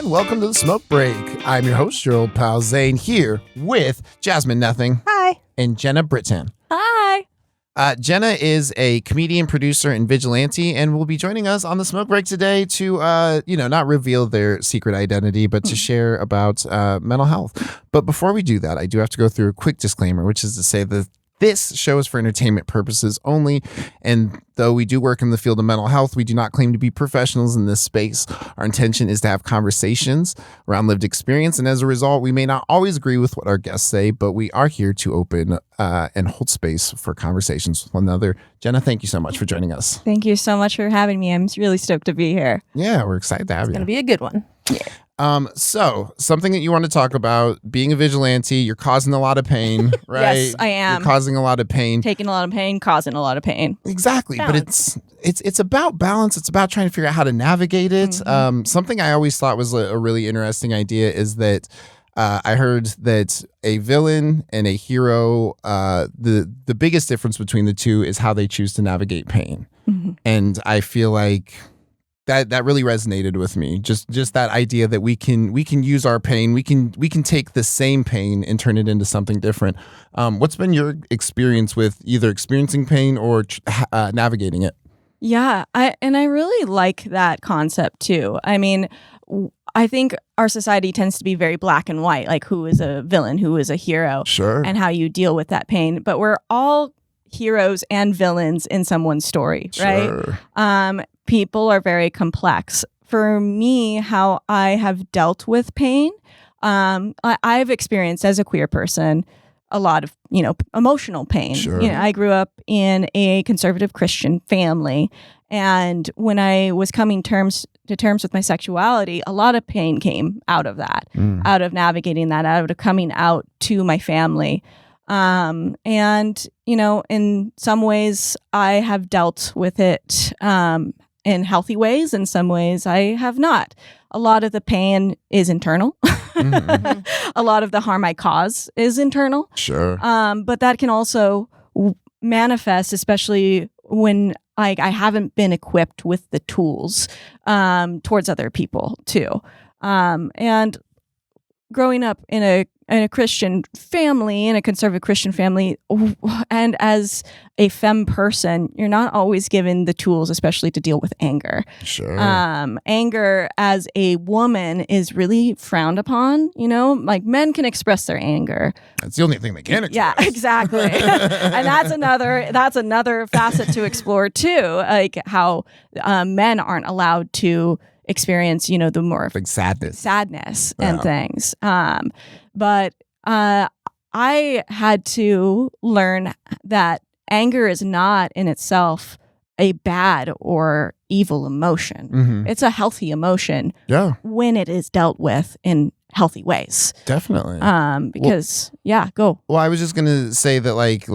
and welcome to the Smoke Break. I'm your host, your old pal Zane, here with Jasmine Nothing. Hi. And Jenna Britann. Hi. Jenna is a comedian, producer, and vigilante, and will be joining us on the Smoke Break today to, not reveal their secret identity, but to share about mental health. But before we do that, I do have to go through a quick disclaimer, which is to say that this show is for entertainment purposes only, and though we do work in the field of mental health, we do not claim to be professionals in this space. Our intention is to have conversations around lived experience, and as a result, we may not always agree with what our guests say, but we are here to open and hold space for conversations with one another. Jenna, thank you so much for joining us. Thank you so much for having me. I'm really stoked to be here. Yeah, we're excited to have you. It's going to be a good one. Yeah. So something that you want to talk about, being a vigilante, you're causing a lot of pain, right? Yes, I am. You're causing a lot of pain. Taking a lot of pain, causing a lot of pain. Exactly. Balance. But it's about balance. It's about trying to figure out how to navigate it. Mm-hmm. Something I always thought was a really interesting idea is that I heard that a villain and a hero, the biggest difference between the two is how they choose to navigate pain. Mm-hmm. And I feel like that really resonated with me. Just that idea that we can use our pain. We can take the same pain and turn it into something different. What's been your experience with either experiencing pain or navigating it? Yeah, I really like that concept too. I mean, I think our society tends to be very black and white, like who is a villain, who is a hero, Sure. and how you deal with that pain. But we're all heroes and villains in someone's story, Sure. right? People are very complex. For me, how I have dealt with pain, I've experienced as a queer person a lot of, emotional pain. Sure. I grew up in a conservative Christian family, and when I was coming to terms with my sexuality, a lot of pain came out of that, out of navigating that, out of coming out to my family. And, in some ways I have dealt with it in healthy ways. In some ways I have not. A lot of the pain is internal. Mm-hmm. A lot of the harm I cause is internal. Sure. But that can also manifest, especially when I haven't been equipped with the tools towards other people too. And growing up in a Christian family, in a conservative Christian family, and as a femme person, you're not always given the tools, especially to deal with anger. Sure. Anger as a woman is really frowned upon. Like men can express their anger. That's the only thing they can express. Yeah, exactly. And that's another facet to explore too, like how men aren't allowed to experience, the more like sadness and things. But I had to learn that anger is not in itself a bad or evil emotion. Mm-hmm. It's a healthy emotion. Yeah. When it is dealt with in healthy ways. Definitely. Because go. Well, I was just gonna say that, like,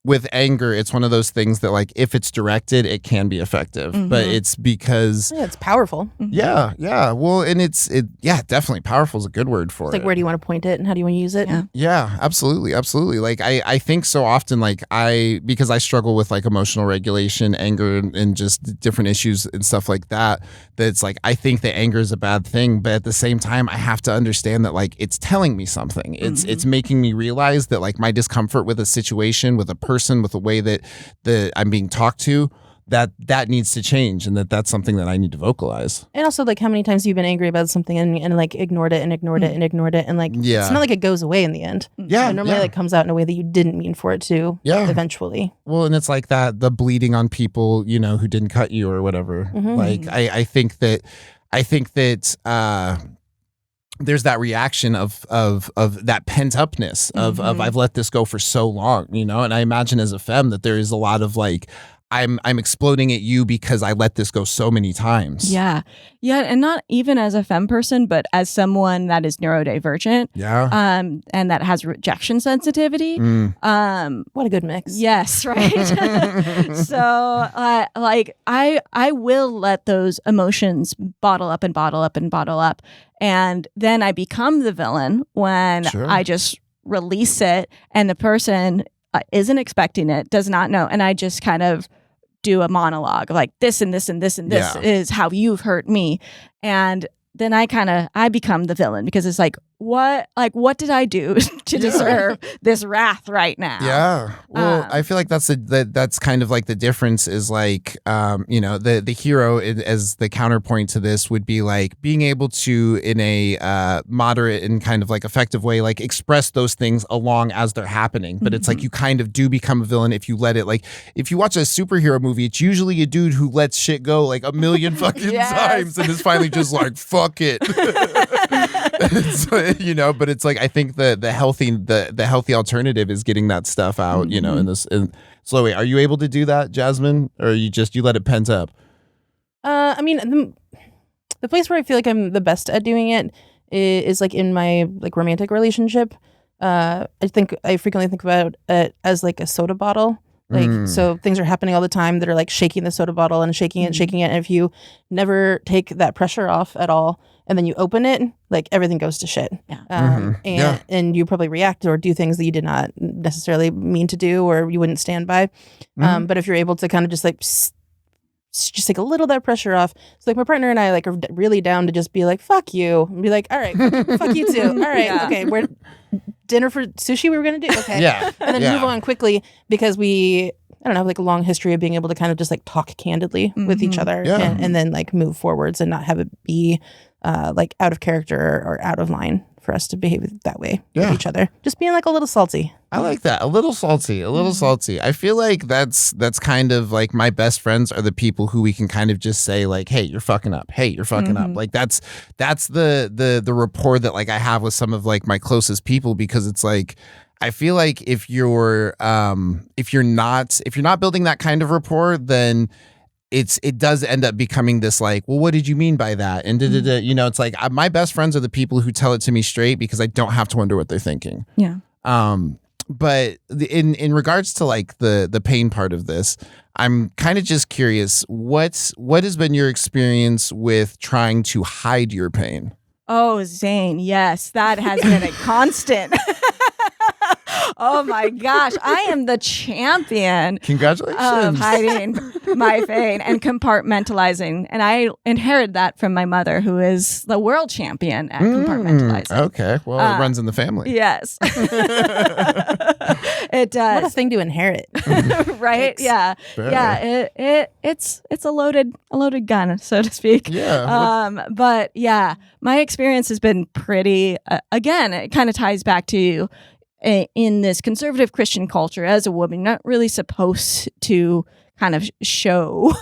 with anger, it's one of those things that, like, if it's directed, it can be effective. Mm-hmm. But it's because Yeah, it's powerful. Mm-hmm. yeah. Well, and definitely powerful is a good word for It's it. like, where do you want to point it and how do you want to use it? Yeah. Yeah, absolutely. Like I think so often, like because I struggle with like emotional regulation, anger, and just different issues and stuff like that, that it's like, I think that anger is a bad thing, but at the same time, I have to understand that, like, it's telling me something. It's making me realize that, like, my discomfort with a situation, with a person, with the way that I'm being talked to, that needs to change, and that's something that I need to vocalize. And also, like, how many times have you been angry about something and like ignored it and ignored it and ignored it, and like Yeah. it's not like it goes away in the end. Yeah, It normally like comes out in a way that you didn't mean for it to. Yeah. Eventually. Well, and it's like the bleeding on people, who didn't cut you or whatever. Mhm. Like I think that there's that reaction of that pent upness of I've let this go for so long, and I imagine as a femme that there is a lot of like, I'm exploding at you because I let this go so many times. Yeah, and not even as a femme person, but as someone that is neurodivergent. Yeah. And that has rejection sensitivity. What a good mix. Yes, right. So, like, I will let those emotions bottle up, and then I become the villain when Sure. I just release it, and the person isn't expecting it, does not know, and I just kind of do a monologue like this and this and this and this Yeah. is how you've hurt me. And then I become the villain, because it's like what did I do to deserve this wrath right now? Yeah. Well, I feel like that's kind of like the difference is like, the hero as the counterpoint to this would be like being able to, in a moderate and kind of like effective way, like express those things along as they're happening. But it's like you kind of do become a villain if you let it. Like if you watch a superhero movie, it's usually a dude who lets shit go like a million fucking times and is finally just like, fuck it. But it's like I think the healthy alternative is getting that stuff out, so wait, are you able to do that, Jasmine, or you let it pent up? I mean, the place where I feel like I'm the best at doing it is like in my like romantic relationship. I think I frequently think about it as like a soda bottle. Like, so things are happening all the time that are like shaking the soda bottle and shaking it. And if you never take that pressure off at all, and then you open it, like everything goes to shit. Yeah. And you probably react or do things that you did not necessarily mean to do, or you wouldn't stand by. But if you're able to kind of just like, just take a little of that pressure off. So like my partner and I like are really down to just be like, fuck you. And be like, all right, fuck you too. All right. Okay. We're dinner for sushi we were going to do. Okay. Yeah. And then move on quickly, because I don't know, like a long history of being able to kind of just like talk candidly with each other and then like move forwards and not have it be like out of character or out of line for us to behave that way with each other. Just being like a little salty. I like that. A little salty. I feel like that's kind of like my best friends are the people who we can kind of just say like, hey, you're fucking up. Hey, you're fucking up. Like that's the rapport that like I have with some of like my closest people, because it's like I feel like if you're not building that kind of rapport, then it does end up becoming this like, well, what did you mean by that? And it's like my best friends are the people who tell it to me straight, because I don't have to wonder what they're thinking. Yeah. But in regards to like the pain part of this, I'm kind of just curious, what has been your experience with trying to hide your pain? Oh, Zane, yes, that has been a constant. Oh my gosh, I am the champion. Congratulations. Of hiding my pain and compartmentalizing. And I inherited that from my mother, who is the world champion at compartmentalizing. Okay, well, it runs in the family. Yes. It does. What a thing to inherit. Right? Yeah. Fair. Yeah, it's a loaded gun, so to speak. Yeah. But yeah, my experience has been pretty, again, it kind of ties back to in this conservative Christian culture, as a woman, you're not really supposed to kind of show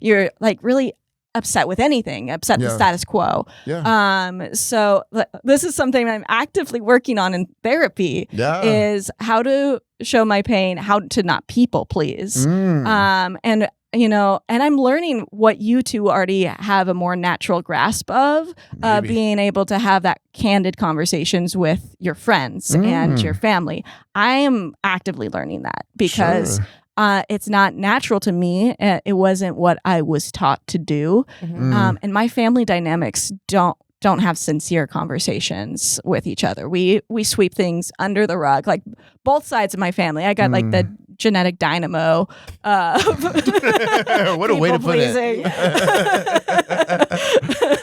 you're like really upset with anything, upset the status quo. Yeah. So this is something I'm actively working on in therapy, is how to show my pain, how to not people please. And I'm learning what you two already have a more natural grasp of, being able to have that candid conversations with your friends and your family. I am actively learning that, because it's not natural to me. It wasn't what I was taught to do. And my family dynamics don't have sincere conversations with each other. We sweep things under the rug, like both sides of my family. I got like the genetic dynamo. What a way to put it.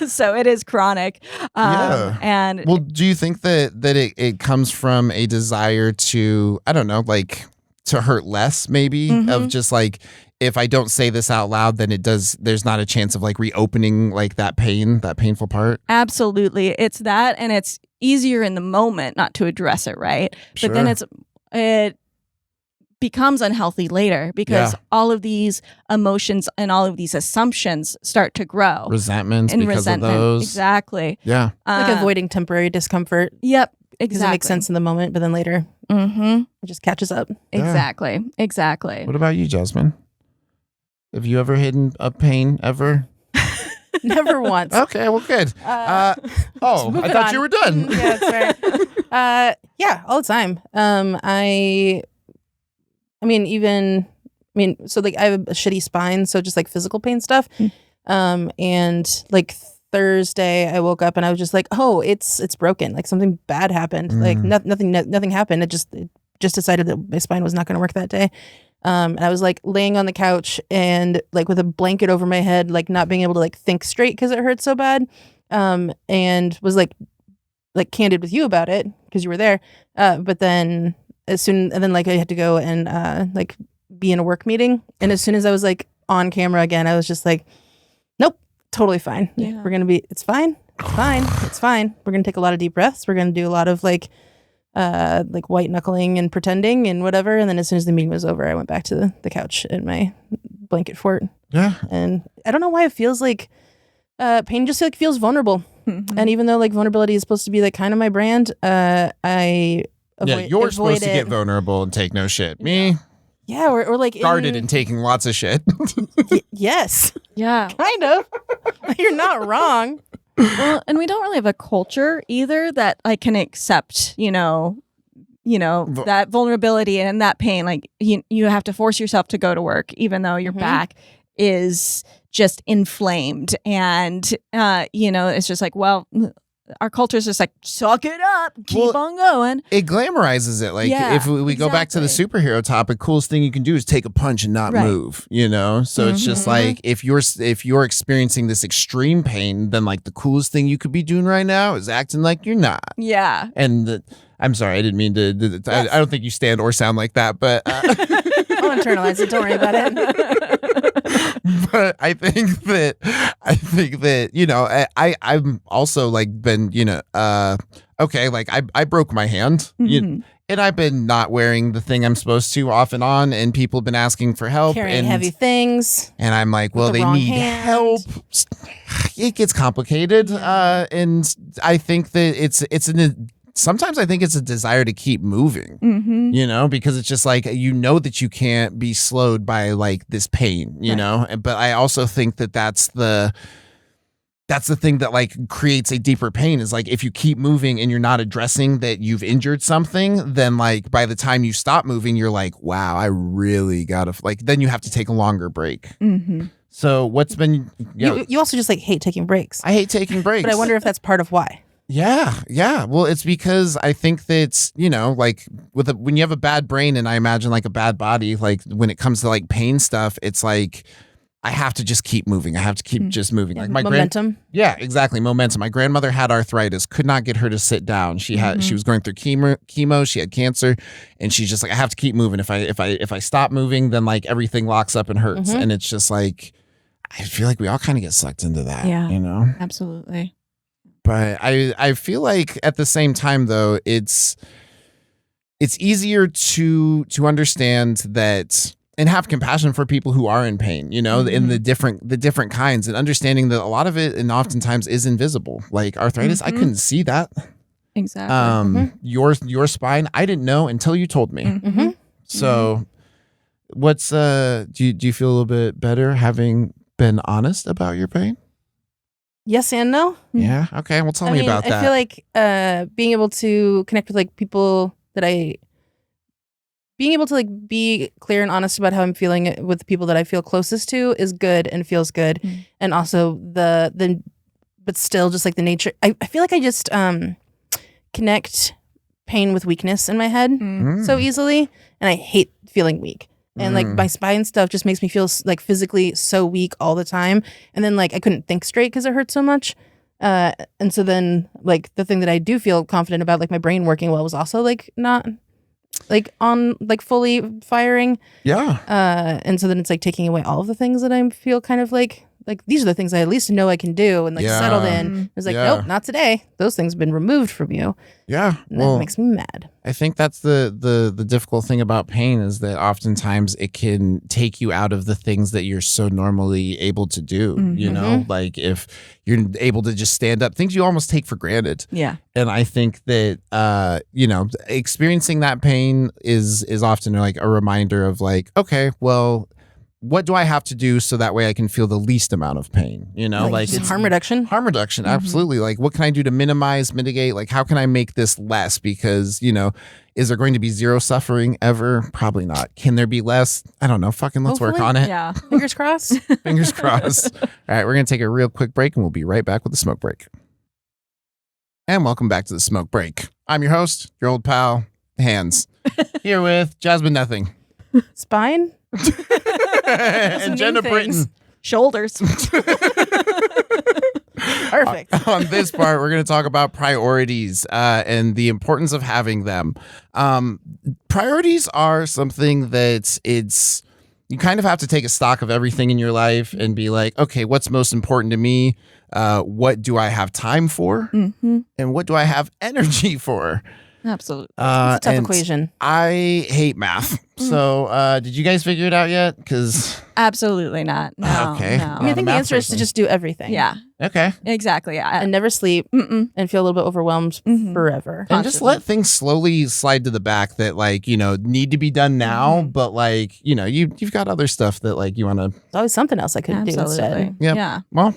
So it is chronic. And well, do you think that it comes from a desire to, I don't know, like to hurt less, maybe, of just like, if I don't say this out loud, then there's not a chance of like reopening like that painful part? Absolutely. It's that, and it's easier in the moment not to address it, right? Sure. But then it becomes unhealthy later, because all of these emotions and all of these assumptions start to grow. Resentments because of those. Exactly. Yeah. Like avoiding temporary discomfort. Yep. Because Exactly. it makes sense in the moment, but then later it just catches up. Exactly. What about you, Jasmine? Have you ever hidden a pain ever? Never once. Okay, well, good. I thought you were done. Yeah, that's right. Yeah, all the time. So like I have a shitty spine, so just like physical pain stuff. And like Thursday, I woke up and I was just like, oh, it's broken. Like something bad happened. Like nothing happened. It just decided that my spine was not going to work that day. And I was like laying on the couch and like with a blanket over my head, like not being able to like think straight because it hurt so bad. and was like candid with you about it because you were there. But then like I had to go and like be in a work meeting, and as soon as I was like on camera again, I was just like, nope, totally fine. Yeah. It's fine. It's fine. We're gonna take a lot of deep breaths. We're gonna do a lot of like white knuckling and pretending and whatever. And then as soon as the meeting was over, I went back to the couch in my blanket fort. Yeah. And I don't know why it feels like pain just like feels vulnerable. Mm-hmm. And even though like vulnerability is supposed to be like kind of my brand, I avoid, you're supposed to it. get vulnerable and take no shit. Me, yeah, or like guarded and taking lots of shit. Yes, Yeah. kind of. You're not wrong. Well, and we don't really have a culture either that I can accept, that vulnerability and that pain. Like you have to force yourself to go to work, even though your back is just inflamed. And, it's just like, well, our culture is just like, suck it up, keep on going. It glamorizes it. Like Yeah, if we go back to the superhero topic, coolest thing you can do is take a punch and not move, So it's just like, if you're experiencing this extreme pain, then like the coolest thing you could be doing right now is acting like you're not. Yeah. And I'm sorry, I didn't mean to, I don't think you stand or sound like that, but I'll internalize it. Don't worry about it. But I think that I've also like been okay, like I broke my hand, and I've been not wearing the thing I'm supposed to off and on, and people have been asking for help, carrying heavy things, and I'm like, well, they need help. It gets complicated, and I think that sometimes I think it's a desire to keep moving, because it's just like, that you can't be slowed by like this pain, but I also think that that's the thing that like creates a deeper pain is like, if you keep moving and you're not addressing that you've injured something, then like by the time you stop moving, you're like, wow, I really gotta then you have to take a longer break. So what's been, you also just like hate taking breaks. I hate taking breaks, but I wonder if that's part of why. Yeah. Well, it's because I think that, like when you have a bad brain and I imagine like a bad body, like when it comes to like pain stuff, it's like, I have to just keep moving. I have to keep just moving. Like my momentum. Yeah, exactly. Momentum. My grandmother had arthritis, could not get her to sit down. She was going through chemo. She had cancer, and she's just like, I have to keep moving. If I stop moving, then like everything locks up and hurts. And it's just like, I feel like we all kind of get sucked into that. Yeah. Absolutely. But I feel like at the same time though, it's easier to understand that and have compassion for people who are in pain, in the different kinds, and understanding that a lot of it and oftentimes is invisible. Like arthritis, I couldn't see that. Exactly. Your spine, I didn't know until you told me. So what's do you feel a little bit better having been honest about your pain? Yes and no. Yeah. Okay. Well, tell me about that. I feel like being able to connect with like people being able to like be clear and honest about how I'm feeling with the people that I feel closest to is good and feels good. And also but still just like the nature. I feel like I just connect pain with weakness in my head so easily, and I hate feeling weak. And like my spine stuff just makes me feel like physically so weak all the time. And then like I couldn't think straight because it hurt so much. And so then like the thing that I do feel confident about, like my brain working well, was also like not like on like fully firing. Yeah. And so then it's like taking away all of the things that I feel kind of like these are the things I at least know I can do and like settled in. It's like, nope, not today. Those things have been removed from you. Yeah. And that makes me mad. I think that's the difficult thing about pain is that oftentimes it can take you out of the things that you're so normally able to do. Like if you're able to just stand up, things you almost take for granted. Yeah. And I think that experiencing that pain is often like a reminder of like, okay, well, what do I have to do so that way I can feel the least amount of pain? Like it's harm reduction. Harm reduction, absolutely. Like what can I do to minimize, mitigate? Like how can I make this less? Because, is there going to be zero suffering ever? Probably not. Can there be less? I don't know. Fucking let's work on it. Yeah. Fingers crossed. Fingers crossed. All right, we're going to take a real quick break and we'll be right back with the smoke break. And welcome back to the smoke break. I'm your host, your old pal, Hands, here with Jasmine Nothing. Spine? And Jenna Britann. Shoulders. All Perfect. On this part, we're going to talk about priorities and the importance of having them. Priorities are something that you kind of have to take a stock of everything in your life and be like, okay, what's most important to me? What do I have time for? Mm-hmm. And what do I have energy for? Absolutely. It's a tough and equation. I hate math. So did you guys figure it out yet? Because Absolutely not. No. Okay. No. I mean, I think the math answer is to person. just do everything. Yeah. okay. Exactly. And never sleep and feel a little bit overwhelmed forever. And just let things slowly slide to the back that need to be done now, but you've got other stuff that you want to. There's always something else I could do Absolutely. instead. Yep. Yeah. Well,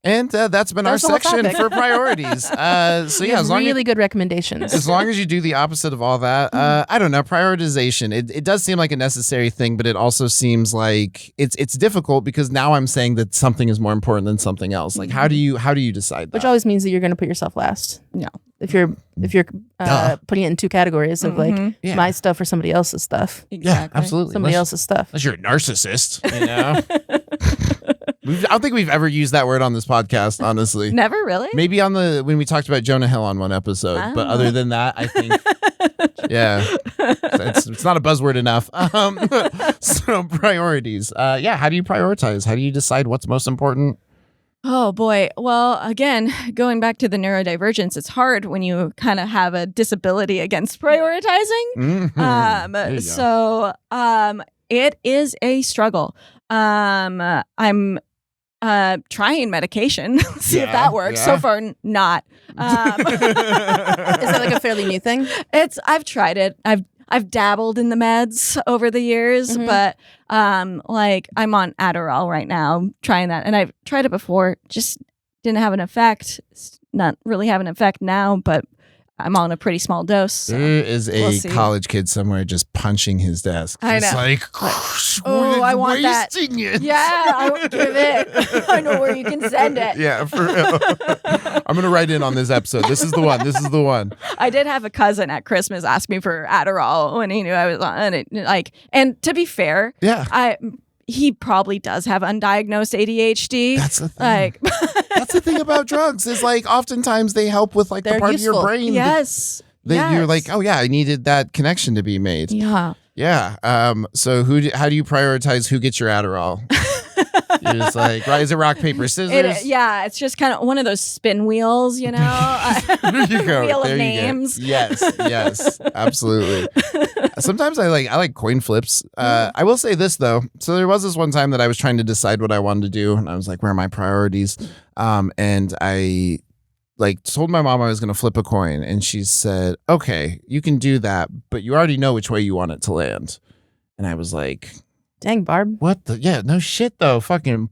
and that's been That's our the whole section topic. for priorities. So yeah, as long really good recommendations. as long as you do the opposite of all that, I don't know, prioritization. It does seem like a necessary thing, but it also seems like it's difficult because now I'm saying that something is more important than something else. Like how do you decide that? Which always means that you're going to put yourself last. No. If you're putting it in two categories of Yeah. my stuff or somebody else's stuff. Yeah, Exactly. absolutely. Somebody Unless- else's stuff. Unless you're a narcissist, I don't think we've ever used that word on this podcast, honestly. Never really? Maybe when we talked about Jonah Hill on one episode, but other than that, I think, yeah, it's not a buzzword enough. So priorities, how do you prioritize? How do you decide what's most important? Oh boy. Well, again, going back to the neurodivergence, it's hard when you kind of have a disability against prioritizing. Mhm. There you go. So it is a struggle. I'm trying medication. See if Yeah, that works. yeah. So far, not. Is that like a fairly new thing? I've tried it. I've dabbled in the meds over the years, but I'm on Adderall right now, trying that, and I've tried it before, just didn't have an effect. It's not really having an effect now, but I'm on a pretty small dose. So There is we'll a see. college kid somewhere just punching his desk. I Just know. oh, I want that. wasting it. Yeah, I would give it. I know where you can send it. Yeah, for real. I'm gonna write in on this episode. This is the one. This is the one. I did have a cousin at Christmas ask me for Adderall when he knew I was on it. And to be fair, Yeah, he probably does have undiagnosed ADHD. that's the thing. That's the thing about drugs is oftentimes they help with the They're part of your useful. brain Yes. that you're Yes. like, oh yeah, I needed that connection to be made. Yeah. Yeah. So how do you prioritize who gets your Adderall? You're just like, right? Is it rock paper scissors? It's just kind of one of those spin wheels, you know? There you go. Wheel There of you names. go. Yes, absolutely. Sometimes I like coin flips. I will say this though. So there was this one time that I was trying to decide what I wanted to do, and I was like, where are my priorities? And I told my mom I was going to flip a coin, and she said, okay, you can do that, but you already know which way you want it to land. And I was like, Dang, Barb. what the? Yeah, no shit though. Fucking.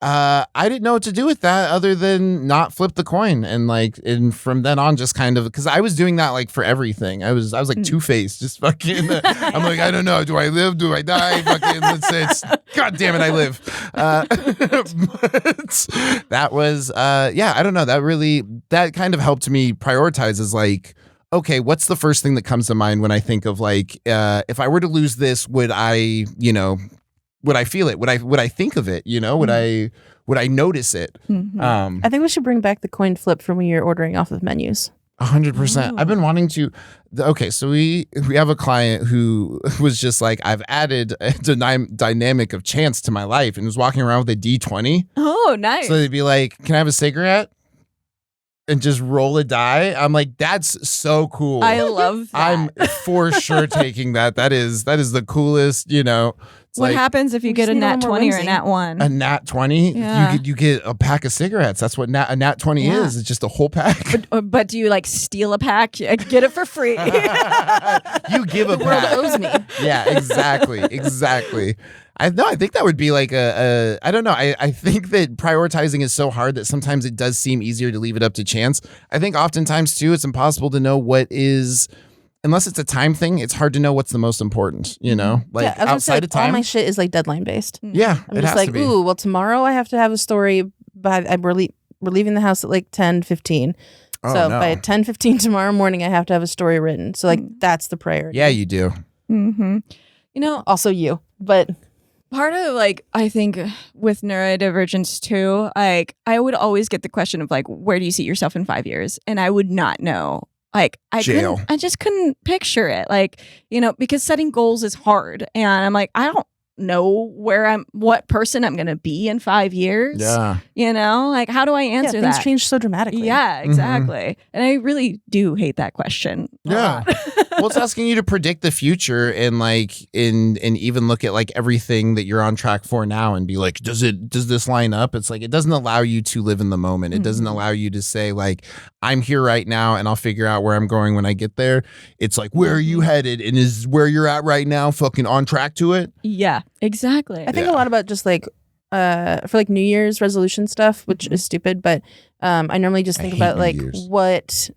I didn't know what to do with that other than not flip the coin, and from then on just kind of, because I was doing that for everything. I was like Two-Faced, just fucking. I'm like, I don't know, do I live? Do I die? Fucking, it's God damn it, I live. But that was I don't know. That kind of helped me prioritize as okay, what's the first thing that comes to mind when I think of if I were to lose this, would I feel it? Would I think of it? Would I notice it? Mhm. I think we should bring back the coin flip from when you're ordering off of menus. 100%. I've been wanting to. Okay, so we have a client who was just like, I've added a dynamic of chance to my life, and was walking around with a D20. Oh, nice. So they'd be like, "Can I have a cigarette?" And just roll a die. I'm like, that's so cool. I love that. I'm for sure taking that. That is the coolest. It's what happens if you We get just a need a nat little more 20 or a whimsy. nat 1? a nat 20. Yeah. You get a pack of cigarettes. That's what a nat 20 Yeah. is. It's just a whole pack. But do you steal a pack? Get it for free. You give a The world pack. owes me. Yeah, exactly. I think that would be I don't know. I think that prioritizing is so hard that sometimes it does seem easier to leave it up to chance. I think oftentimes too, it's impossible to know what is, unless it's a time thing, it's hard to know what's the most important, Yeah, I was gonna say, outside of time. all my shit is deadline based. Yeah, I'm it just has to be. ooh, well, tomorrow I have to have a story we're leaving the house at 10:15. Oh, So no. by 10:15 tomorrow morning, I have to have a story written. So that's the priority. Yeah, you do. Mm-hmm. Also you, but part of like, I think with neurodivergence too, like I would always get the question of like, where do you see yourself in 5 years? And I would not know. Like Jail. I just couldn't picture it. Like, because setting goals is hard. And I'm like, I don't know what person I'm going to be in 5 years. Yeah. Like how do I answer that? Things change so dramatically. Yeah, exactly. And I really do hate that question. Yeah. Well, it's asking you to predict the future and like and even look at like everything that you're on track for now and be like, does this line up? It's like it doesn't allow you to live in the moment. It doesn't allow you to say like, I'm here right now and I'll figure out where I'm going when I get there. It's like, where are you headed? And is where you're at right now fucking on track to it? Yeah, exactly. I think a lot about just like for like New Year's resolution stuff, which is stupid, but I normally just think about like what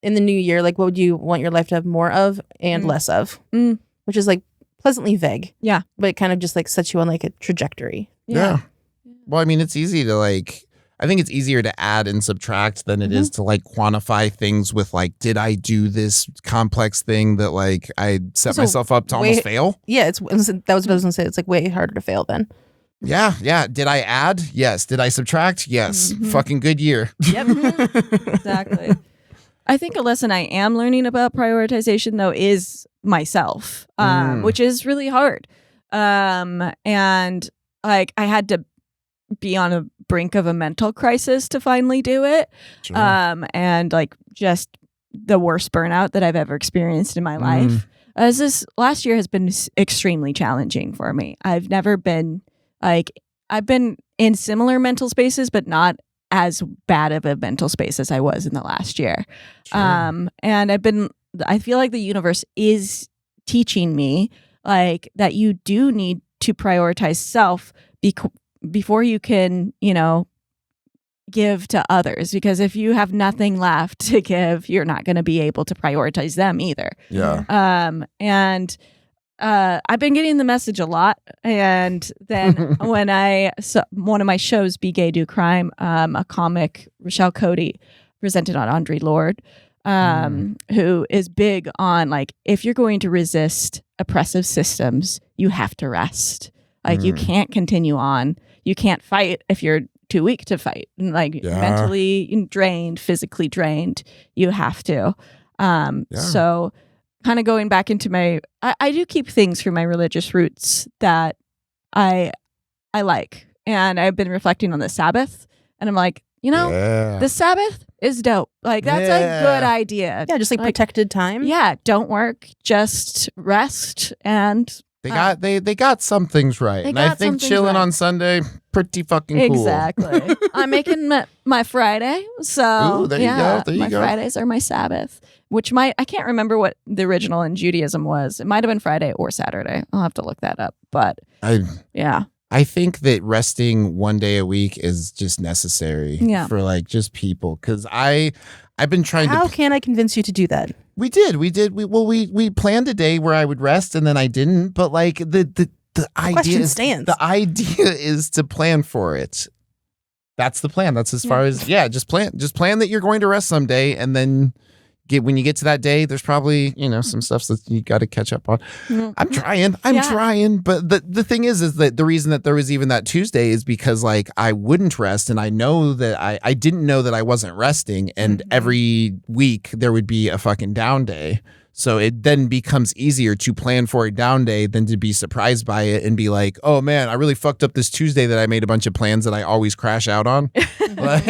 in the new year, like what would you want your life to have more of and less of, which is like pleasantly vague. Yeah. But it kind of just like sets you on like a trajectory. Yeah. Well, I mean, it's easy to like, I think it's easier to add and subtract than it is to like quantify things with like, did I do this complex thing that like I set myself up to almost fail? Yeah, that was what I was going to say. It's like way harder to fail then. Yeah. Did I add? Yes. Did I subtract? Yes. Fucking good year. Yep. Exactly. I think a lesson I am learning about prioritization though is myself, which is really hard. And like I had to be on a brink of a mental crisis to finally do it. Sure. And like just the worst burnout that I've ever experienced in my life. As this last year has been extremely challenging for me. I've never been like, I've been in similar mental spaces, but not as bad of a mental space as I was in the last year. Sure. And I feel like the universe is teaching me like that you do need to prioritize self before you can, give to others, because if you have nothing left to give, you're not going to be able to prioritize them either. Yeah. And I've been getting the message a lot. And then when one of my shows, Be Gay, Do Crime, a comic, Rochelle Cody, presented on Andre Lorde, who is big on like, if you're going to resist oppressive systems, you have to rest. Like you can't continue on. You can't fight if you're too weak to fight. Like mentally drained, physically drained, you have to. So kind of going back into I do keep things from my religious roots that I like. And I've been reflecting on the Sabbath and I'm like, the Sabbath is dope. Like that's a good idea. Yeah, just like protected time. Yeah, don't work, just rest and they got some things right. And I think chilling on Sunday, pretty fucking cool. Exactly. I'm making my Friday. So there you go. There you my go. Fridays are my Sabbath, which I can't remember what the original in Judaism was. It might have been Friday or Saturday. I'll have to look that up. But I think that resting one day a week is just necessary for like just people. Because I've been trying How can I convince you to do that? We did. We planned a day where I would rest and then I didn't. But like the idea stands. The idea is to plan for it. That's the plan. That's as far as just plan that you're going to rest someday, and then when you get to that day, there's probably some stuff that you got to catch up on. I'm trying, but the thing is that the reason that there was even that Tuesday is because like I wouldn't rest, and I know that I didn't know that I wasn't resting, and every week there would be a fucking down day. So it then becomes easier to plan for a down day than to be surprised by it and be like, oh man, I really fucked up this Tuesday that I made a bunch of plans that I always crash out on. Like,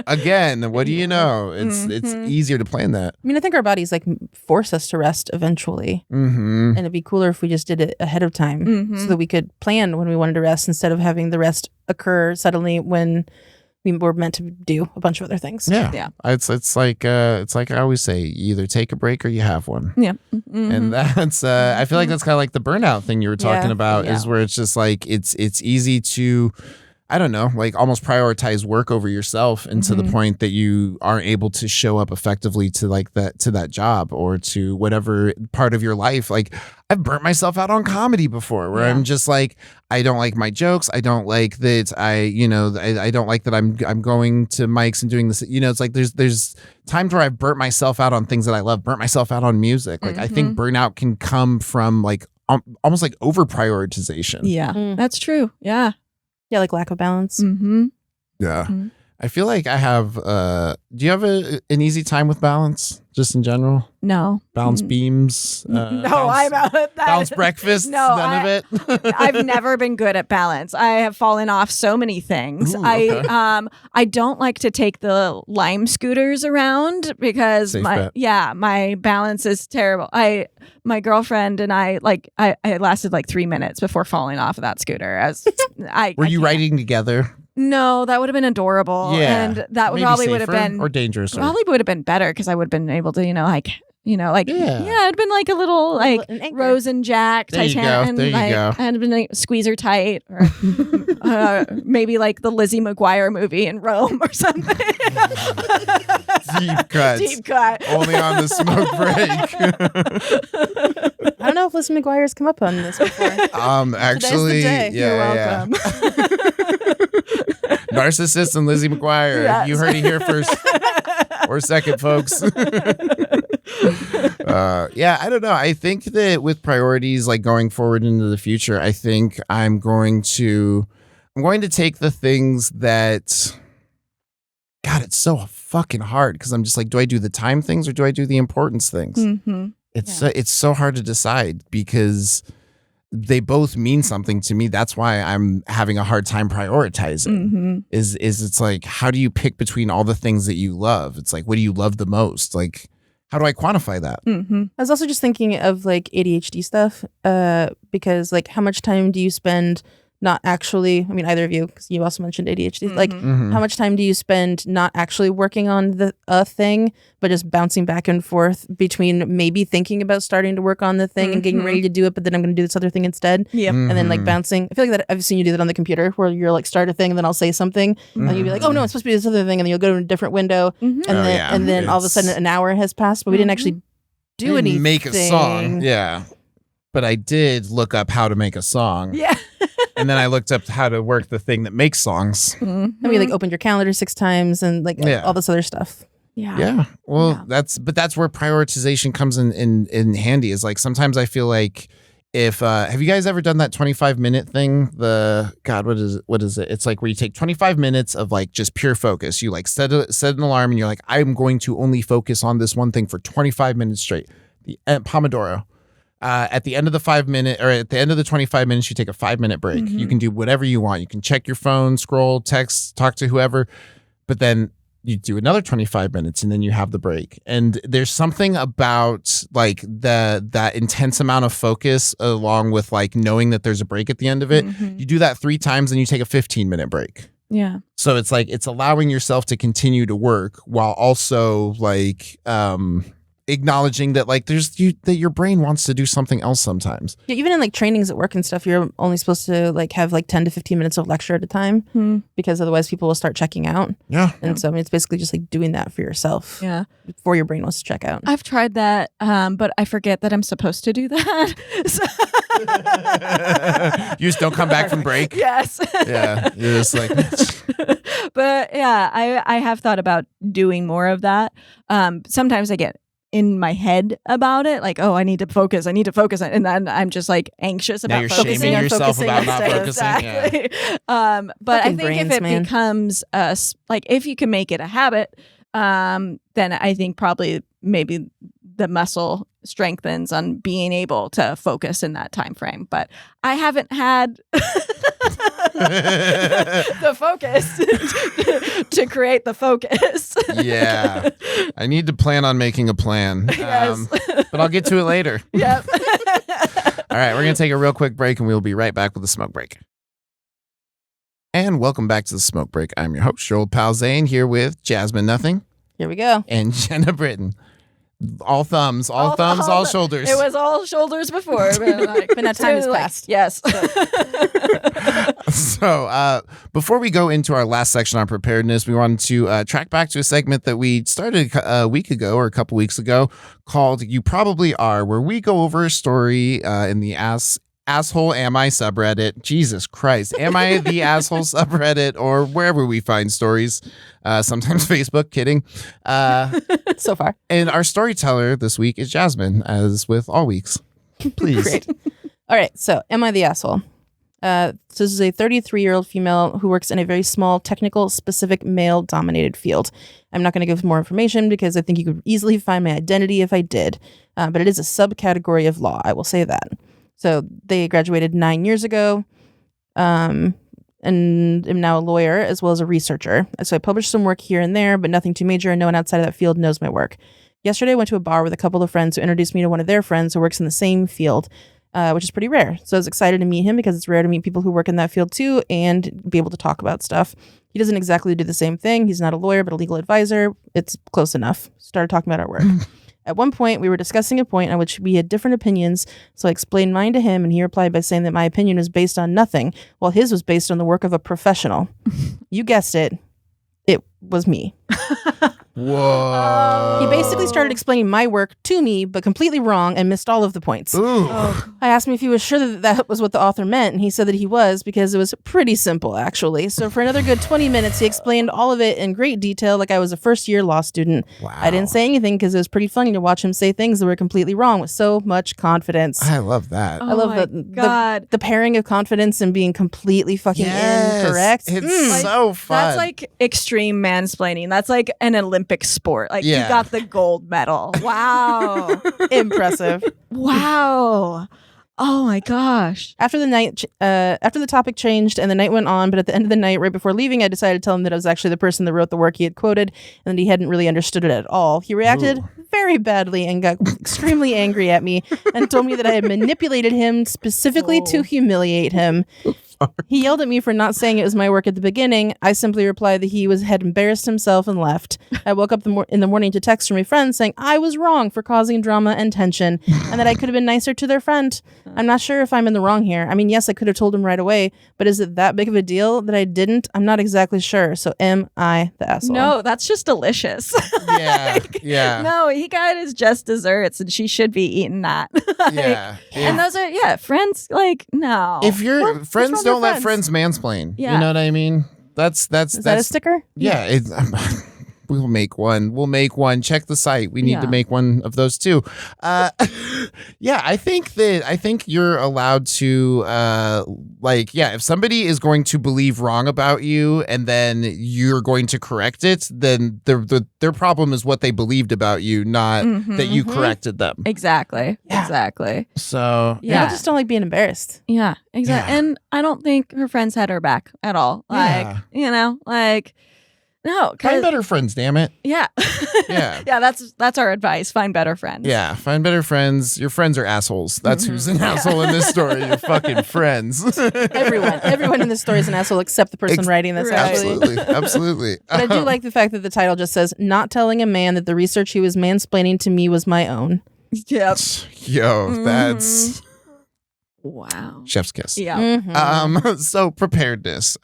again, what do you know? It's easier to plan that. I mean, I think our bodies like force us to rest eventually. And it'd be cooler if we just did it ahead of time so that we could plan when we wanted to rest instead of having the rest occur suddenly when we were meant to do a bunch of other things. Yeah. It's like I always say, you either take a break or you have one. Yeah. And that's I feel like that's kind of like the burnout thing you were talking about is where it's just like it's easy to, I don't know, like almost prioritize work over yourself, and to the point that you aren't able to show up effectively to like that job or to whatever part of your life. Like I've burnt myself out on comedy before where I'm just like, I don't like my jokes. I don't like that I don't like that I'm going to mics and doing this. It's like there's times where I've burnt myself out on things that I love, burnt myself out on music. Like I think burnout can come from like almost like over prioritization. Yeah, that's true. Yeah. Yeah, like lack of balance. Mm-hmm. Yeah. Mhm. I feel like I have, do you have an easy time with balance just in general? No. Balance Mm. beams? No, I'm out of that. Balance breakfast? No, None of it? I've never been good at balance. I have fallen off so many things. Ooh, okay. I don't like to take the Lime scooters around because Safe bet. my balance is terrible. My girlfriend and I lasted like 3 minutes before falling off of that scooter. Were you riding together? No, that would have been adorable. Yeah. And that Maybe probably would have safer been or dangerous. probably would have been better because I would have been able to, Yeah. it'd been like a little like An anchor. Rose and Jack There you go. Titanic, There you like, go. and been like squeeze her tight, or maybe like the Lizzie McGuire movie in Rome or something. Deep cuts. Deep cut. Only on the smoke break. I don't know if Lizzie McGuire's come up on this before. Actually, day. yeah, You're welcome. Narcissist and Lizzie McGuire. Yes. You heard it here first or second, folks. Yeah, I don't know. I think that with priorities like going forward into the future, I think I'm going to take the things that, God, it's so fucking hard because I'm just like, do I do the time things or do I do the importance things? Mm-hmm. It's so hard to decide because they both mean something to me. That's why I'm having a hard time prioritizing. Mm-hmm. Is it's like, how do you pick between all the things that you love? It's like, what do you love the most? Like, how do I quantify that? Mm-hmm. I was also just thinking of like ADHD stuff, because like how much time do you spend not actually, I mean, either of you, because you also mentioned ADHD, Mm-hmm. like Mhm. how much time do you spend not actually working on the thing, but just bouncing back and forth between maybe thinking about starting to work on the thing and getting Mhm. ready to do it, but then I'm going to do this other thing instead. Yep. And then like Mhm. bouncing. I feel like that I've seen you do that on the computer where you're like start a thing and then I'll say something and you'll be like, oh no, it's supposed to be this other thing. And then you'll go to a different window Mm-hmm. and Oh, then yeah. and then all of a sudden It's- an hour has passed, but we didn't actually do Didn't anything. make a song. Yeah. But I did look up how to make a song. Yeah. And then I looked up how to work the thing that makes songs. And we like opened your calendar 6 times and like Yeah. all this other stuff. Yeah. Yeah. Well, Yeah. that's where prioritization comes in handy. Is like sometimes I feel like if have you guys ever done that 25-minute thing? What is it? It's like where you take 25 minutes of like just pure focus. You like set an alarm and you're like, I'm going to only focus on this one thing for 25 minutes straight. The Pomodoro. At the end of the 5 minute or at the end of the 25 minutes, you take a 5-minute break. Mhm. You can do whatever you want. You can check your phone, scroll, text, talk to whoever, but then you do another 25 minutes and then you have the break. And there's something about like that intense amount of focus along with like knowing that there's a break at the end of it. Mhm. You do that 3 times and you take a 15-minute break. Yeah. So it's like it's allowing yourself to continue to work while also like acknowledging that like that your brain wants to do something else sometimes. Yeah, even in like trainings at work and stuff, you're only supposed to like have like 10 to 15 minutes of lecture at a time Hmm. because otherwise people will start checking out. Yeah. And so I mean, it's basically just like doing that for yourself Yeah. before your brain wants to check out. I've tried that, but I forget that I'm supposed to do that. You just don't come back from break. Yes. Yeah. You're just like But yeah, I have thought about doing more of that. Sometimes I get in my head about it, like, oh, I need to focus, and then I'm just like anxious Now about you're focusing. shaming on yourself focusing about not instead. focusing. Yeah. Exactly. But I Fucking think if brains, it man. becomes like if you can make it a habit, then I think probably maybe the muscle strengthens on being able to focus in that time frame. But I haven't had the focus to create the focus. Yeah. I need to plan on making a plan. Yes. But I'll get to it later. Yep. All right, we're going to take a real quick break and we'll be right back with the smoke break. And welcome back to the smoke break. I'm your host, your old pal Zane, here with Jasmine Nothing Here we go. and Jenna Britann. All thumbs, all thumbs, all shoulders. It was all shoulders before, but now time has passed. Yes. So before we go into our last section on preparedness, we wanted to track back to a segment that we started a week ago or a couple weeks ago called You Probably Are, where we go over a story in the Asshole Am I subreddit. Jesus Christ. Am I the asshole subreddit or wherever we find stories? Sometimes Facebook, kidding. So far. And our storyteller this week is Jasmine, as with all weeks. Please. Great. All right. So, am I the asshole? So this is a 33-year-old female who works in a very small, technical, specific, male-dominated field. I'm not going to give more information because I think you could easily find my identity if I did. But it is a subcategory of law. I will say that. So they graduated 9 years ago, and am now a lawyer as well as a researcher. So I published some work here and there, but nothing too major, and no one outside of that field knows my work. Yesterday, I went to a bar with a couple of friends who introduced me to one of their friends who works in the same field. Which is pretty rare. So I was excited to meet him because it's rare to meet people who work in that field too and be able to talk about stuff. He doesn't exactly do the same thing. He's not a lawyer, but a legal advisor. It's close enough. Started talking about our work. At one point, we were discussing a point on which we had different opinions, so I explained mine to him, and he replied by saying that my opinion was based on nothing, while his was based on the work of a professional. You guessed it. It was me. Whoa. He basically started explaining my work to me, but completely wrong and missed all of the points. Ooh. I asked him if he was sure that that was what the author meant, and he said that he was because it was pretty simple, actually. So for another good 20 minutes, he explained all of it in great detail like I was a first-year law student. Wow. I didn't say anything because it was pretty funny to watch him say things that were completely wrong with so much confidence. I love that. Oh I love God. the pairing of confidence and being completely fucking incorrect. It's so fun. That's like extreme mansplaining. That's like an Olympic sport. Like Yeah. you got the gold medal. Wow. Impressive. Wow. Oh my gosh. After the topic changed and the night went on, but at the end of the night, right before leaving, I decided to tell him that I was actually the person that wrote the work he had quoted and that he hadn't really understood it at all. He reacted very badly and got extremely angry at me and told me that I had manipulated him specifically to humiliate him. He yelled at me for not saying it was my work at the beginning. I simply replied that he had embarrassed himself and left. I woke up in the morning to text from a friend saying I was wrong for causing drama and tension and that I could have been nicer to their friend. I'm not sure if I'm in the wrong here. I mean, yes, I could have told him right away, but is it that big of a deal that I didn't? I'm not exactly sure. So am I the asshole? No, that's just delicious. Yeah. Yeah. No, he got his just desserts and she should be eating that. Like, Yeah. And those are, friends, like, no. If your Well, friends what's don't wrong with let friends mansplain, Yeah. you know what I mean? That's Is that a sticker? yeah. It's, we'll make one. We'll make one. Check the site. We need to Yeah. make one of those too. Yeah, I think you're allowed to if somebody is going to believe wrong about you and then you're going to correct it, then their problem is what they believed about you, not that you corrected them. Exactly. Yeah. Exactly. So Yeah. I just don't like being embarrassed. Yeah, exactly. Yeah. And I don't think her friends had her back at all. Like, no. find 'Cause- better friends, damn it. Yeah. Yeah. Yeah, that's our advice. Find better friends. Yeah, find better friends. Your friends are assholes. That's who's an asshole in this story. Your fucking friends. Everyone in this story is an asshole except the person writing this. Right. Actually, Absolutely. but I do like the fact that the title just says, "Not telling a man that the research he was mansplaining to me was my own." Yep. Yo, that's Wow. chef's kiss. Yeah. Mhm. So preparedness.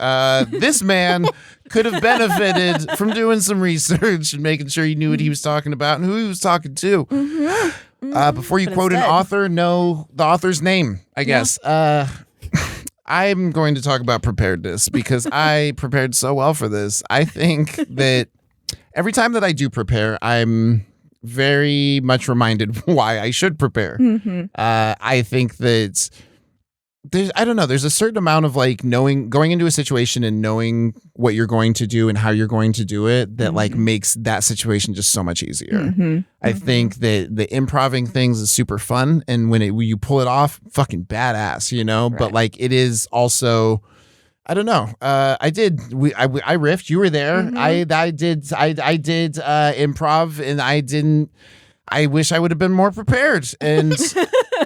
This man could have benefited from doing some research and making sure he knew what he was talking about and who he was talking to. Before you But quote an instead- author, know the author's name, I guess. I'm going to talk about preparedness because I prepared so well for this. I think that every time that I do prepare, I'm very much reminded why I should prepare. I think that there's a certain amount of like going into a situation and knowing what you're going to do and how you're going to do it that like makes that situation just so much easier. I think that the improving things is super fun, and when you pull it off, fucking badass, you know. But like it is also, I don't know. I riffed. You were there. I did improv, and I didn't. I wish I would have been more prepared. And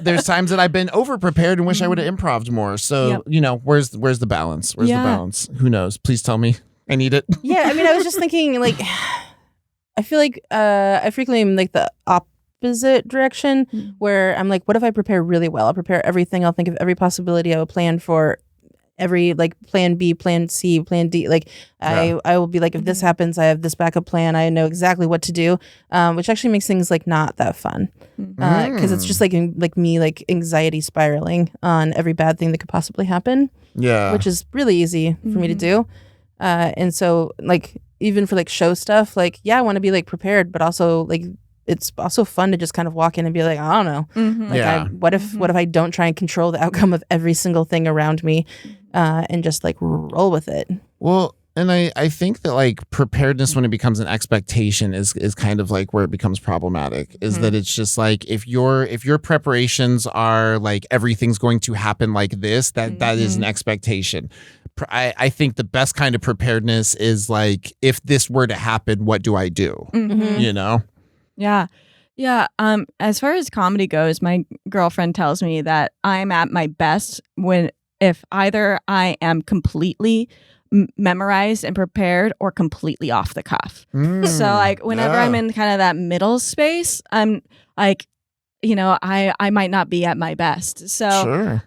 there's times that I've been over prepared and wish I would have improved more. So where's the balance? Where's the balance? Who knows? Please tell me. I need it. Yeah, I mean, I was just thinking, like, I feel like I frequently am like the opposite direction, where I'm like, what if I prepare really well? I'll prepare everything. I'll think of every possibility. I will plan for every, like, plan B, plan C, plan D. Like, I will be like, if this happens, I have this backup plan. I know exactly what to do, which actually makes things like not that fun, because it's just like me like anxiety spiraling on every bad thing that could possibly happen. Yeah. Which is really easy for me to do. And so, like, even for like show stuff, like, yeah, I want to be like prepared, but also like it's also fun to just kind of walk in and be like, I don't know. Mhm. Like, Yeah. what if I don't try and control the outcome of every single thing around me, and just like roll with it? Well, and I think that like preparedness when it becomes an expectation is kind of like where it becomes problematic, is that it's just like if your preparations are like everything's going to happen like this, that is an expectation. I think the best kind of preparedness is like, if this were to happen, what do I do? Mhm. You know? Yeah. Yeah. As far as comedy goes, my girlfriend tells me that I'm at my best if either I am completely memorized and prepared or completely off the cuff. So like whenever I'm in kind of that middle space, I'm like, I might not be at my best. So Sure.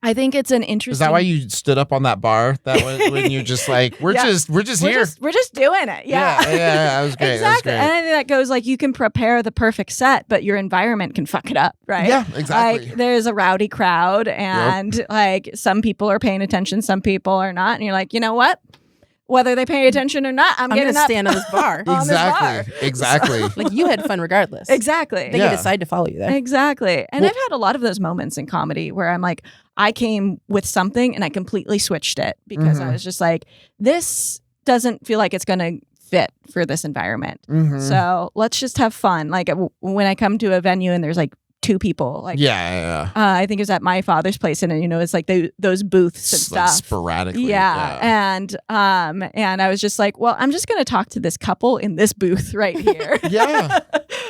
I think it's an interesting. Is that why you stood up on that bar? When you're just like, we're just here. We're just doing it. Yeah. Yeah, that was great. Exactly. That was great. And I think that goes like, you can prepare the perfect set, but your environment can fuck it up, right? Yeah, exactly. Like there's a rowdy crowd and like some people are paying attention, some people are not. And you're like, you know what? Whether they pay attention or not, I'm going getting to up stand on this bar. on this bar. Exactly. Like, you had fun regardless. Exactly. They can decide to follow you there. Exactly. And Well- I've had a lot of those moments in comedy where I'm like, I came with something and I completely switched it because I was just like, this doesn't feel like it's going to fit for this environment. So let's just have fun. Like when I come to a venue and there's like 2 people, like I think it was at my father's place, and it's like those booths and Like stuff. sporadically. And I was just like, well, I'm just going to talk to this couple in this booth right here. Yeah.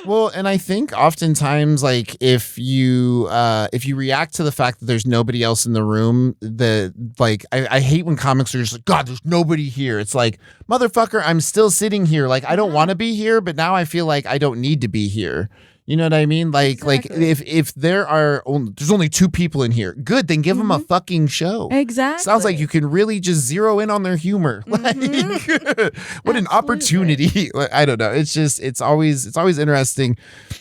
Well, and I think oftentimes, like if you react to the fact that there's nobody else in the room, I hate when comics are just like, God, there's nobody here. It's like, motherfucker, I'm still sitting here. Like, I don't want to be here, but now I feel like I don't need to be here. You know what I mean? Like if there's only 2 people in here, good, then give them a fucking show. Exactly. Sounds like you can really just zero in on their humor. Like, what an opportunity. I don't know. It's always interesting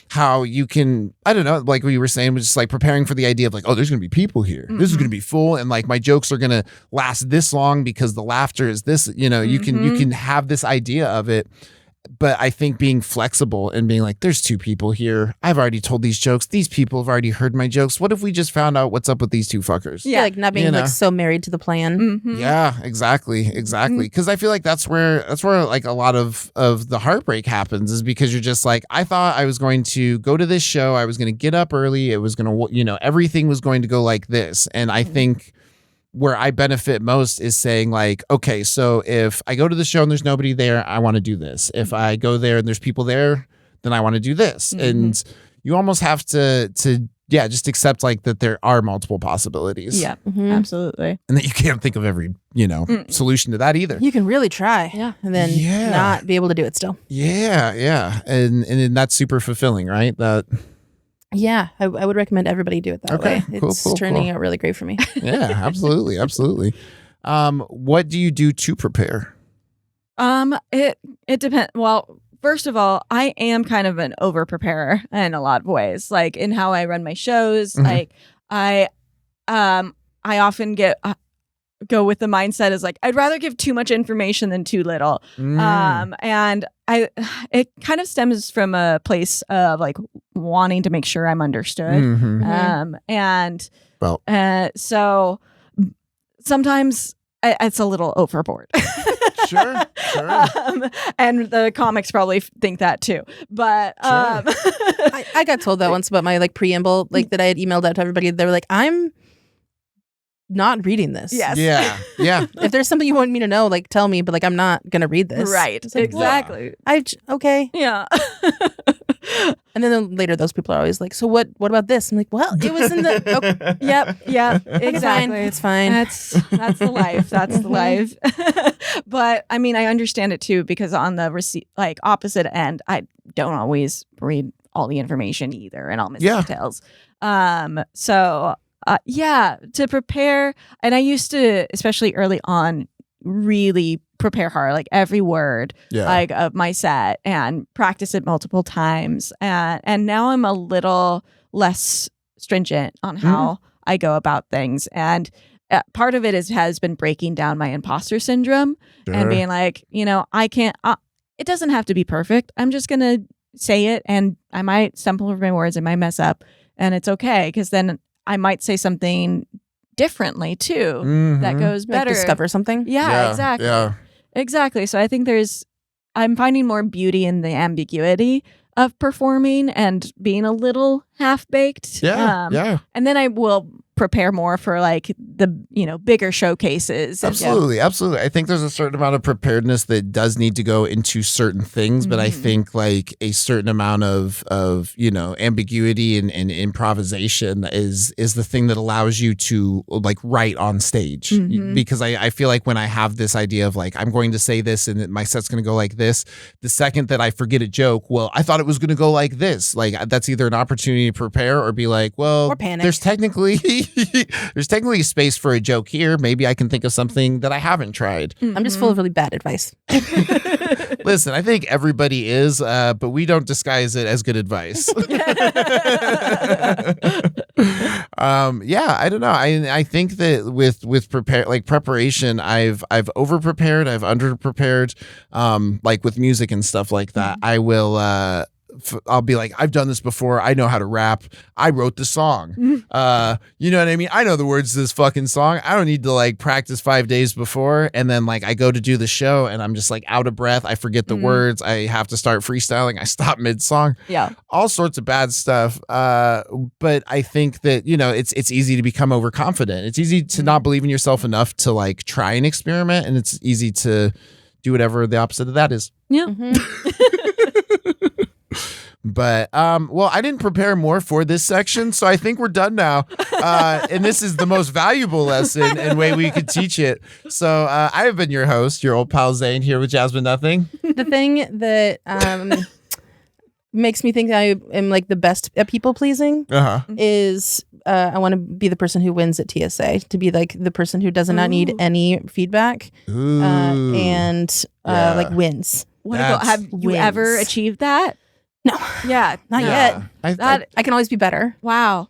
how you can, I don't know, like we were saying, was just like preparing for the idea of like, oh, there's going to be people here. This is going to be full. And like my jokes are going to last this long because the laughter is this, you can have this idea of it. But I think being flexible and being like, there's 2 people here. I've already told these jokes. These people have already heard my jokes. What if we just found out what's up with these 2 fuckers? Yeah, like not being like so married to the plan. Yeah, exactly. Because I feel like that's where like a lot of the heartbreak happens, is because you're just like, I thought I was going to go to this show. I was going to get up early. It was going to, everything was going to go like this. And I think where I benefit most is saying like, okay, so if I go to the show and there's nobody there, I want to do this. If I go there and there's people there, then I want to do this. And you almost have to just accept like that there are multiple possibilities. Yeah, absolutely. And that you can't think of every, solution to that either. You can really try. Yeah. And then not be able to do it still. Yeah. And that's super fulfilling, right? Yeah, I would recommend everybody do it that way. It's turning out really great for me. Yeah, absolutely. What do you do to prepare? It depends. Well, first of all, I am kind of an over preparer in a lot of ways, like in how I run my shows. Like I often go with the mindset is like, I'd rather give too much information than too little. And it kind of stems from a place of like wanting to make sure I'm understood. So sometimes it's a little overboard. Sure. And the comics probably think that too. But I got told that once about my like preamble, like that I had emailed out to everybody. They were like, I'm not reading this. Yes. Yeah. If there's something you want me to know, like tell me, but like I'm not gonna read this. Right. Like, Exactly. Okay. Yeah. And then later those people are always like, so what about this? I'm like, well, it was in the Yep. Exactly. It's fine. That's the life. That's the life. But I mean, I understand it too, because on the opposite end, I don't always read all the information either, and I'll miss details. To prepare, and I used to, especially early on, really prepare hard, like every word like of my set, and practice it multiple times. And now I'm a little less stringent on how I go about things. And part of it has been breaking down my imposter syndrome and being like, I can't, it doesn't have to be perfect. I'm just going to say it, and I might stumble over my words, I might mess up, and it's okay, because then I might say something differently too that goes better. Like discover something. Yeah, exactly. Yeah. Exactly. So I think I'm finding more beauty in the ambiguity of performing and being a little half-baked. Yeah. And then I will prepare more for like the, bigger showcases. Absolutely. I think there's a certain amount of preparedness that does need to go into certain things, but I think like a certain amount of ambiguity and improvisation is the thing that allows you to like write on stage. Because I feel like when I have this idea of like, I'm going to say this and my set's going to go like this, the second that I forget a joke, well, I thought it was going to go like this. Like that's either an opportunity to prepare or be like, well, or panic. there's technically space for a joke here. Maybe I can think of something that I haven't tried. I'm just full of really bad advice. Listen, I think everybody is, but we don't disguise it as good advice. I don't know. I think that with preparation, I've over prepared, I've under prepared. Like with music and stuff like that, I will. I'll be like, I've done this before. I know how to rap. I wrote the song. You know what I mean? I know the words to this fucking song. I don't need to like practice 5 days before. And then like I go to do the show and I'm just like out of breath. I forget the words. I have to start freestyling. I stop mid-song. Yeah. All sorts of bad stuff. But I think that, it's easy to become overconfident. It's easy to not believe in yourself enough to like try and experiment. And it's easy to do whatever the opposite of that is. Yeah. But, I didn't prepare more for this section, so I think we're done now. And this is the most valuable lesson and way we could teach it. So I have been your host, your old pal Zane, here with Jasmine Nothing. The thing that makes me think I am like the best at people pleasing is I want to be the person who wins at TSA, to be like the person who does not need any feedback and like wins. Have you ever achieved that? No. Yeah. Not yet. I can always be better. Wow.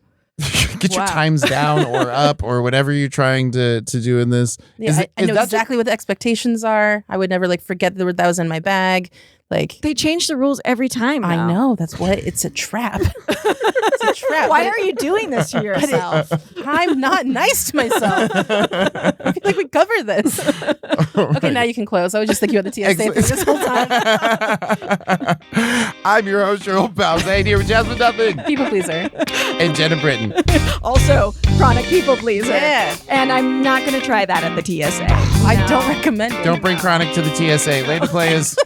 Get your times down or up or whatever you're trying to do in this. Yeah, I know exactly what the expectations are. I would never like forget that was in my bag. Like they change the rules every time now. I know. That's what it's a trap. It's a trap. Why are you doing this to yourself? I'm not nice to myself. I feel like we covered this. Okay, now you can close. I was just thinking about the TSA thing this whole time. I'm your host, your old pal Zane, here with Jasmine Nothing. People pleaser. And Jenna Britann. Also, chronic people pleaser. Yeah. And I'm not going to try that at the TSA. I don't recommend it. Don't bring chronic to the TSA. Later, players.